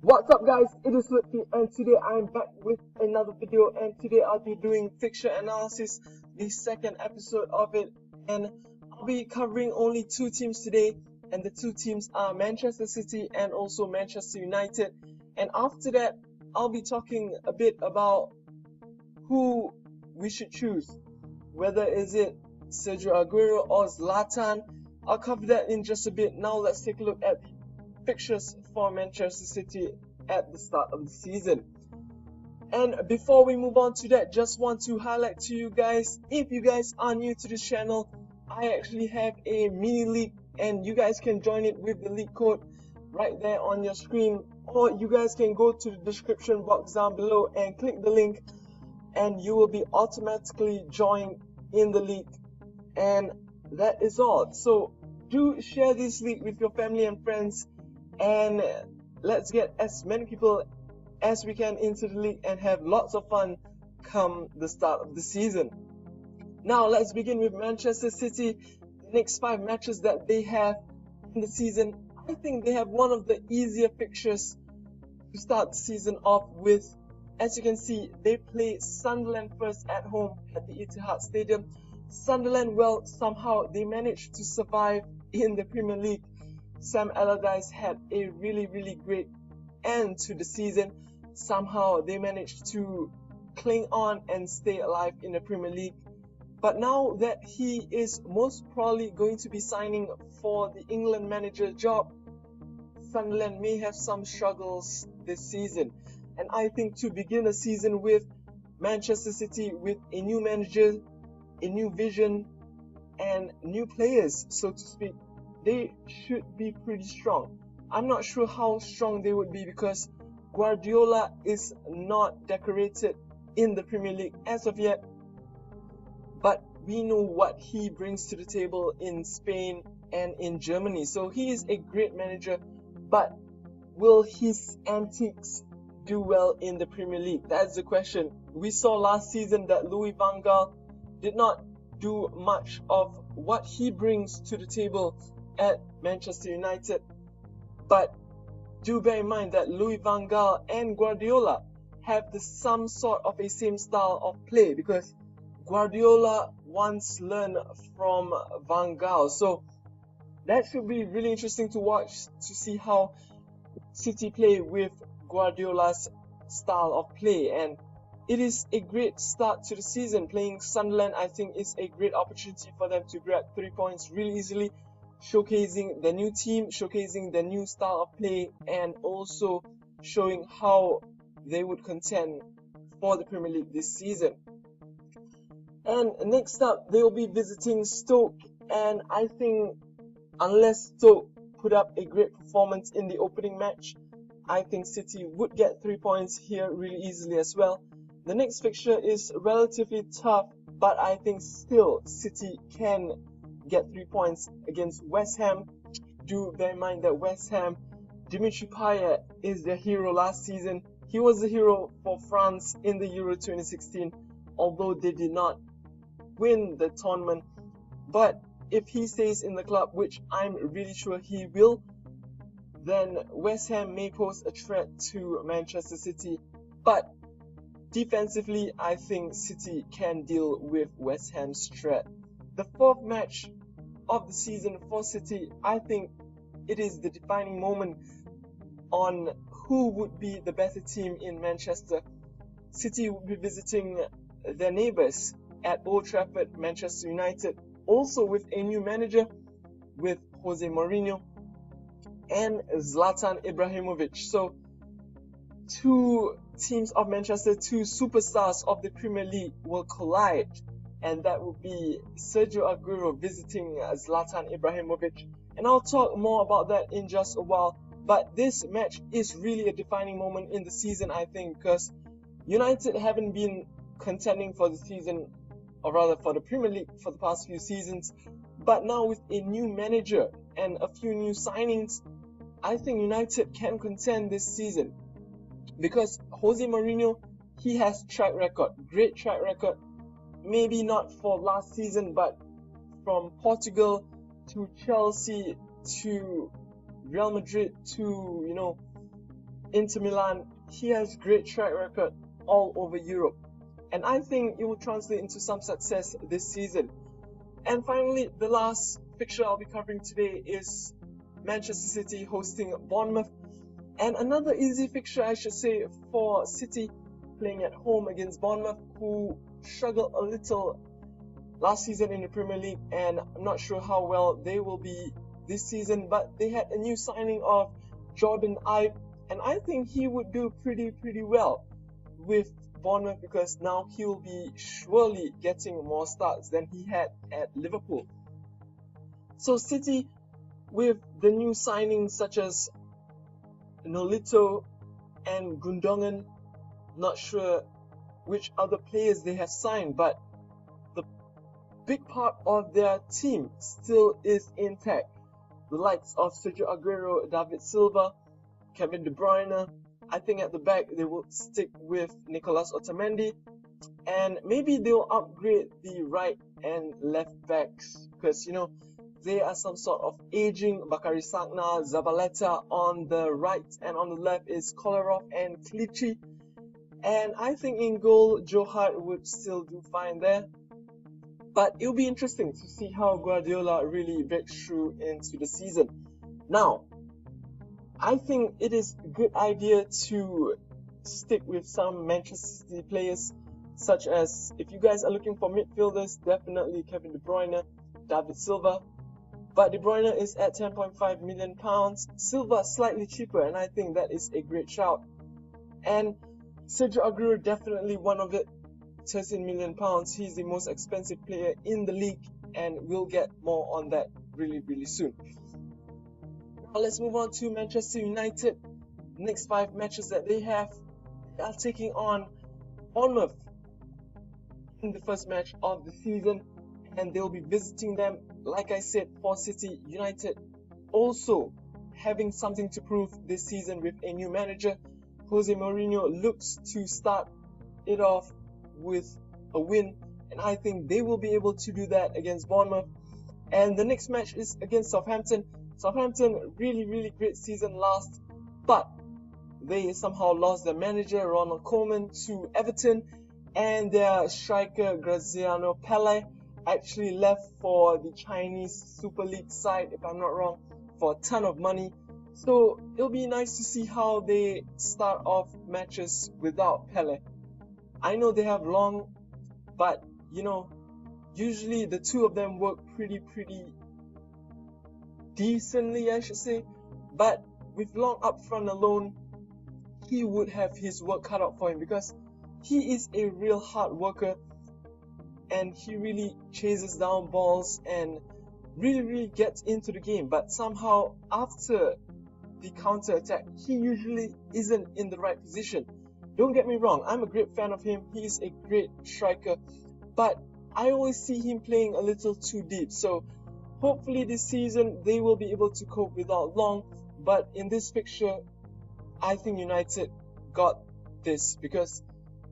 What's up guys, it is Lutfi and today I'm back with another video, and today I'll be doing fixture analysis, the second episode of it, and I'll be covering only two teams today, and the two teams are Manchester City and also Manchester United. And after that I'll be talking a bit about who we should choose, whether is it Sergio Aguero or Zlatan. I'll cover that in just a bit. Now let's take a look at the fixtures for Manchester City at the start of the season. And before we move on to that, just want to highlight to you guys, if you guys are new to this channel, I actually have a mini league and you guys can join it with the league code right there on your screen, or you guys can go to the description box down below and click the link and you will be automatically joined in the league. And that is all. So do share this league with your family and friends, and let's get as many people as we can into the league and have lots of fun come the start of the season. Now let's begin with Manchester City. The next 5 matches that they have in the season, I think they have one of the easier fixtures to start the season off with. As you can see, they play Sunderland first at home at the Etihad Stadium. Sunderland, well, somehow they managed to survive in the Premier League. Sam Allardyce had a really great end to the season. Somehow they managed to cling on and stay alive in the Premier League. But now that he is most probably going to be signing for the England manager job, Sunderland may have some struggles this season. And I think to begin a season with Manchester City with a new manager, a new vision, and new players, so to speak, they should be pretty strong. I'm not sure how strong they would be because Guardiola is not decorated in the Premier League as of yet, but we know what he brings to the table in Spain and in Germany. So he is a great manager, but will his antics do well in the Premier League? That's the question. We saw last season that Louis van Gaal did not do much of what he brings to the table at Manchester United. But do bear in mind that Louis van Gaal and Guardiola have some sort of a same style of play, because Guardiola once learned from Van Gaal. So that should be really interesting to watch, to see how City play with Guardiola's style of play. And it is a great start to the season. Playing Sunderland, I think, is a great opportunity for them to grab 3 points really easily, showcasing the new team, showcasing the new style of play, and also showing how they would contend for the Premier League this season. And next up, they will be visiting Stoke, and I think unless Stoke put up a great performance in the opening match, I think City would get 3 points here really easily as well. The next fixture is relatively tough, but I think still City can get 3 points against West Ham. Do bear in mind that West Ham, Dimitri Payet is their hero last season. He was the hero for France in the Euro 2016, although they did not win the tournament. But if he stays in the club, which I'm really sure he will, then West Ham may pose a threat to Manchester City. But defensively, I think City can deal with West Ham's threat. The 4th match of the season for City, I think it is the defining moment on who would be the better team in Manchester. City will be visiting their neighbours at Old Trafford, Manchester United, also with a new manager, with Jose Mourinho and Zlatan Ibrahimovic. So two teams of Manchester, two superstars of the Premier League will collide, and that would be Sergio Aguero visiting Zlatan Ibrahimovic. And I'll talk more about that in just a while. But this match is really a defining moment in the season, I think, because United haven't been contending for the season, or rather for the Premier League, for the past few seasons. But now with a new manager and a few new signings, I think United can contend this season, because Jose Mourinho, he has track record, great track record. Maybe not for last season, but from Portugal to Chelsea to Real Madrid to, Inter Milan, he has great track record all over Europe, and I think it will translate into some success this season. And finally, the last fixture I'll be covering today is Manchester City hosting Bournemouth, and another easy fixture, I should say, for City, playing at home against Bournemouth, who struggled a little last season in the Premier League, and I'm not sure how well they will be this season, but they had a new signing of Jordan Ibe, and I think he would do pretty well with Bournemouth, because now he will be surely getting more starts than he had at Liverpool. So City, with the new signings such as Nolito and Gundogan, not sure which other players they have signed, but the big part of their team still is intact. The likes of Sergio Aguero, David Silva, Kevin De Bruyne. I think at the back they will stick with Nicolas Otamendi, and maybe they'll upgrade the right and left backs, because they are some sort of aging. Bakary Sagna, Zabaleta on the right, and on the left is Kolarov and Clichy. And I think in goal, Joe Hart would still do fine there. But it'll be interesting to see how Guardiola really breaks through into the season. Now, I think it is a good idea to stick with some Manchester City players, such as, if you guys are looking for midfielders, definitely Kevin De Bruyne, David Silva. But De Bruyne is at £10.5 million, Silva slightly cheaper, and I think that is a great shout. And Sergio Aguero, definitely one of it, £13 million. He's the most expensive player in the league, and we'll get more on that really soon. Now let's move on to Manchester United. Next 5 matches that they have, they are taking on Bournemouth in the first match of the season, and they'll be visiting them, like I said, for City. United also having something to prove this season with a new manager. Jose Mourinho looks to start it off with a win, and I think they will be able to do that against Bournemouth. And the next match is against Southampton. Southampton, really great season last, but they somehow lost their manager Ronald Koeman to Everton, and their striker Graziano Pelle actually left for the Chinese Super League side, if I'm not wrong, for a ton of money. So it'll be nice to see how they start off matches without Pelle. I know they have Long, but usually the two of them work pretty decently, I should say. But with Long up front alone, he would have his work cut out for him, because he is a real hard worker, and he really chases down balls and really gets into the game. But somehow after the counter attack, he usually isn't in the right position. Don't get me wrong, I'm a great fan of him. He is a great striker, but I always see him playing a little too deep. So hopefully this season they will be able to cope without Long. But in this fixture, I think United got this, because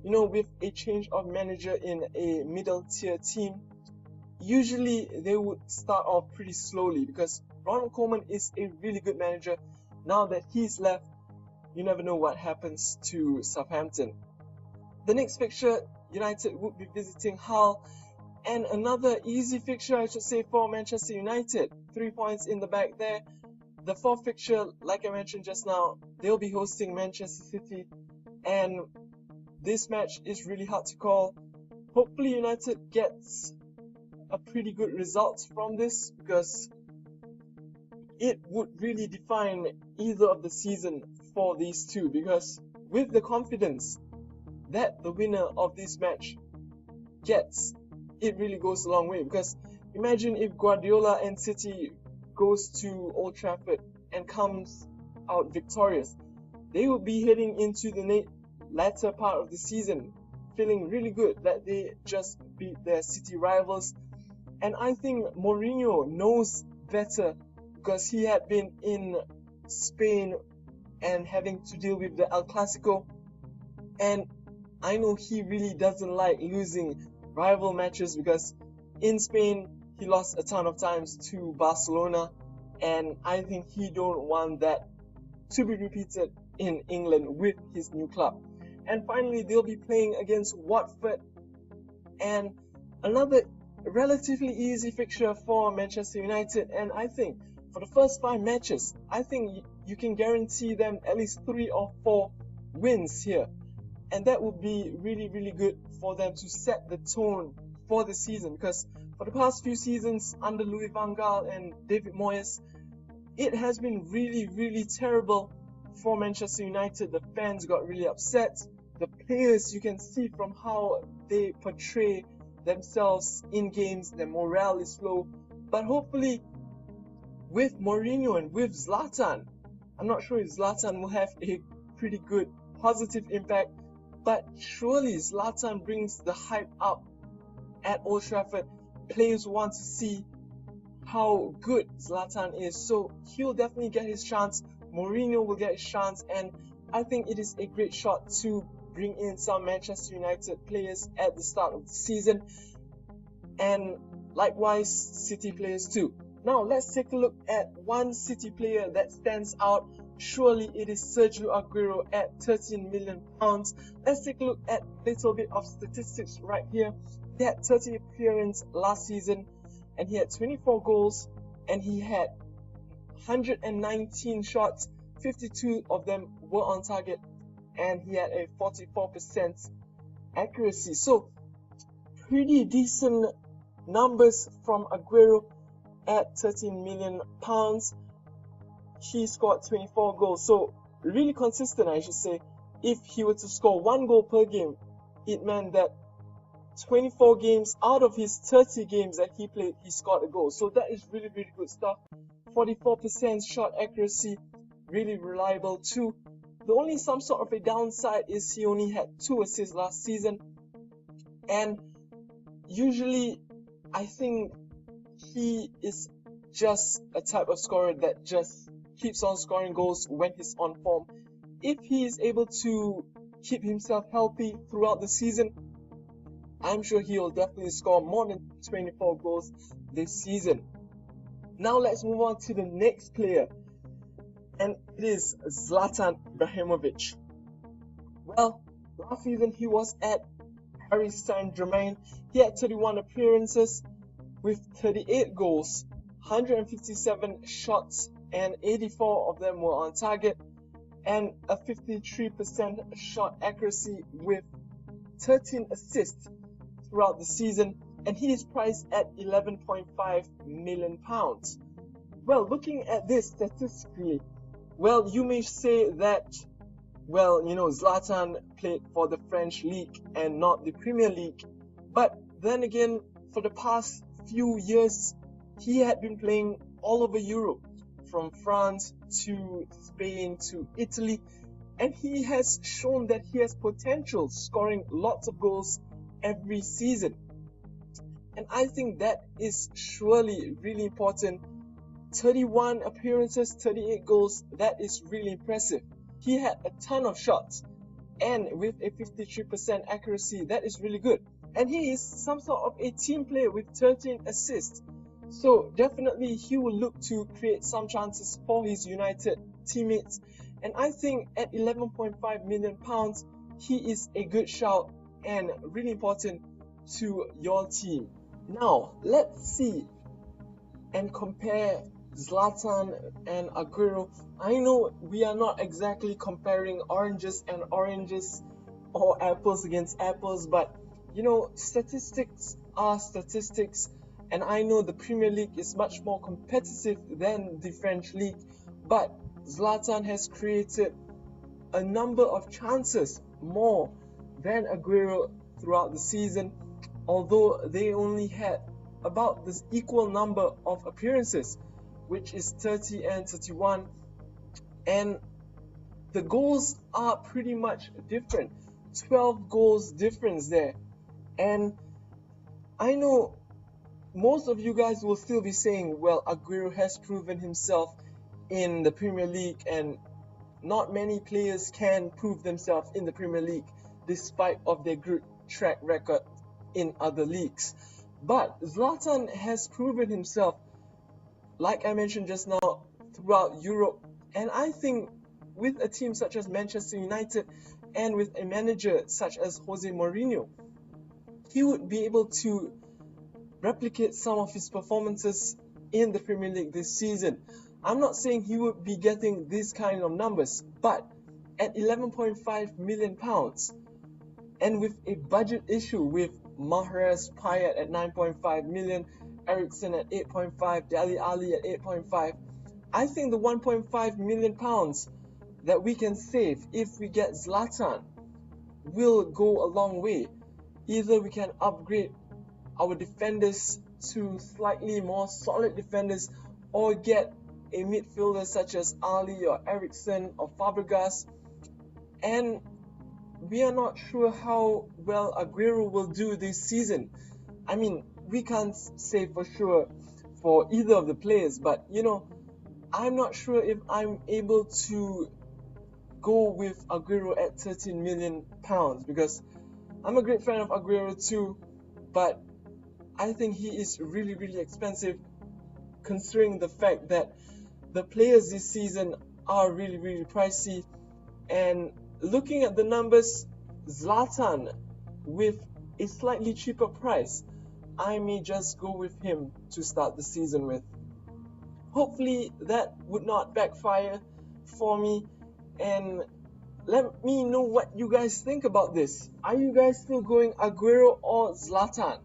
with a change of manager in a middle tier team, usually they would start off pretty slowly, because Ronald Koeman is a really good manager. Now that he's left, you never know what happens to Southampton. The next fixture, United would be visiting Hull, and another easy fixture, I should say, for Manchester United. 3 points in the bag there. The fourth fixture, like I mentioned just now, they'll be hosting Manchester City, and this match is really hard to call. Hopefully United gets a pretty good result from this, because it would really define either of the season for these two, because with the confidence that the winner of this match gets, it really goes a long way. Because imagine if Guardiola and City goes to Old Trafford and comes out victorious, they will be heading into the latter part of the season feeling really good that they just beat their City rivals. And I think Mourinho knows better, because he had been in Spain and having to deal with the El Clasico, and I know he really doesn't like losing rival matches, because in Spain he lost a ton of times to Barcelona, and I think he don't want that to be repeated in England with his new club. And finally, they'll be playing against Watford, and another relatively easy fixture for Manchester United. And I think for the first 5 matches, I think you can guarantee them at least 3 or 4 wins here. And that would be really, really good for them to set the tone for the season, because for the past few seasons under Louis van Gaal and David Moyes, it has been really, really terrible for Manchester United. The fans got really upset. The players, you can see from how they portray themselves in games, their morale is low. But hopefully with Mourinho and with Zlatan, I'm not sure if Zlatan will have a pretty good positive impact, but surely Zlatan brings the hype up at Old Trafford. Players want to see how good Zlatan is, so he'll definitely get his chance. Mourinho will get his chance, and I think it is a great shot to bring in some Manchester United players at the start of the season, and likewise City players too. Now let's take a look at one City player that stands out. Surely it is Sergio Aguero at £13 million. Let's take a look at a little bit of statistics right here. He had 30 appearances last season, and he had 24 goals, and he had 119 shots, 52 of them were on target, and he had a 44% accuracy. So pretty decent numbers from Aguero at £13 million. He scored 24 goals, so really consistent, I should say. If he were to score 1 goal per game, it meant that 24 games out of his 30 games that he played, he scored a goal. So that is really, really good stuff. 44% shot accuracy, really reliable too. The only some sort of a downside is he only had 2 assists last season, and usually I think he is just a type of scorer that just keeps on scoring goals when he's on form. If he is able to keep himself healthy throughout the season, I'm sure he will definitely score more than 24 goals this season. Now let's move on to the next player, and it is Zlatan Ibrahimovic. Well, last season he was at Paris Saint-Germain. He had 31 appearances with 38 goals, 157 shots, and 84 of them were on target, and a 53% shot accuracy with 13 assists throughout the season, and he is priced at £11.5 million. Well, looking at this statistically, well, you may say that, well, Zlatan played for the French League and not the Premier League, but then again, for the past few years, he had been playing all over Europe, from France to Spain to Italy, and he has shown that he has potential, scoring lots of goals every season. And I think that is surely really important. 31 appearances, 38 goals, that is really impressive. He had a ton of shots, and with a 53% accuracy, that is really good. And he is some sort of a team player with 13 assists. So definitely he will look to create some chances for his United teammates. And I think at £11.5 million, he is a good shout and really important to your team. Now, let's see and compare Zlatan and Aguero. I know we are not exactly comparing oranges and oranges or apples against apples, but statistics are statistics, and I know the Premier League is much more competitive than the French League, but Zlatan has created a number of chances more than Aguero throughout the season, although they only had about this equal number of appearances, which is 30 and 31, and the goals are pretty much different. 12 goals difference there. And I know most of you guys will still be saying, well, Aguero has proven himself in the Premier League, and not many players can prove themselves in the Premier League despite of their good track record in other leagues. But Zlatan has proven himself, like I mentioned just now, throughout Europe, and I think with a team such as Manchester United and with a manager such as Jose Mourinho, he would be able to replicate some of his performances in the Premier League this season. I'm not saying he would be getting these kind of numbers, but at £11.5 million and with a budget issue with Mahrez, Payet at 9.5 million, Eriksen at 8.5, Dele Alli at 8.5, I think the 1.5 million pounds that we can save if we get Zlatan will go a long way. Either we can upgrade our defenders to slightly more solid defenders, or get a midfielder such as Ali or Eriksen or Fabregas. And we are not sure how well Aguero will do this season. I mean, we can't say for sure for either of the players, but you know, I'm not sure if I'm able to go with Aguero at 13 million pounds, because I'm a great fan of Aguero too, but I think he is really, really expensive considering the fact that the players this season are really, really pricey. And looking at the numbers, Zlatan with a slightly cheaper price, I may just go with him to start the season with. Hopefully that would not backfire for me, and let me know what you guys think about this. Are you guys still going Aguero or Zlatan?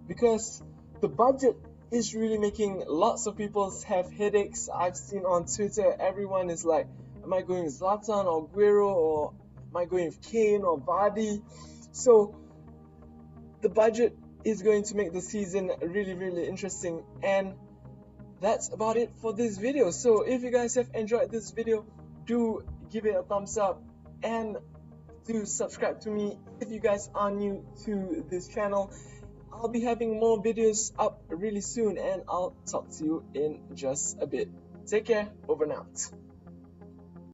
Because the budget is really making lots of people have headaches. I've seen on Twitter, everyone is like, am I going Zlatan or Aguero, or am I going with Kane or Vardy? So the budget is going to make the season really, really interesting. And that's about it for this video. So if you guys have enjoyed this video, do give it a thumbs up and do subscribe to me if you guys are new to this channel. I'll be having more videos up really soon, and I'll talk to you in just a bit. Take care, over and out.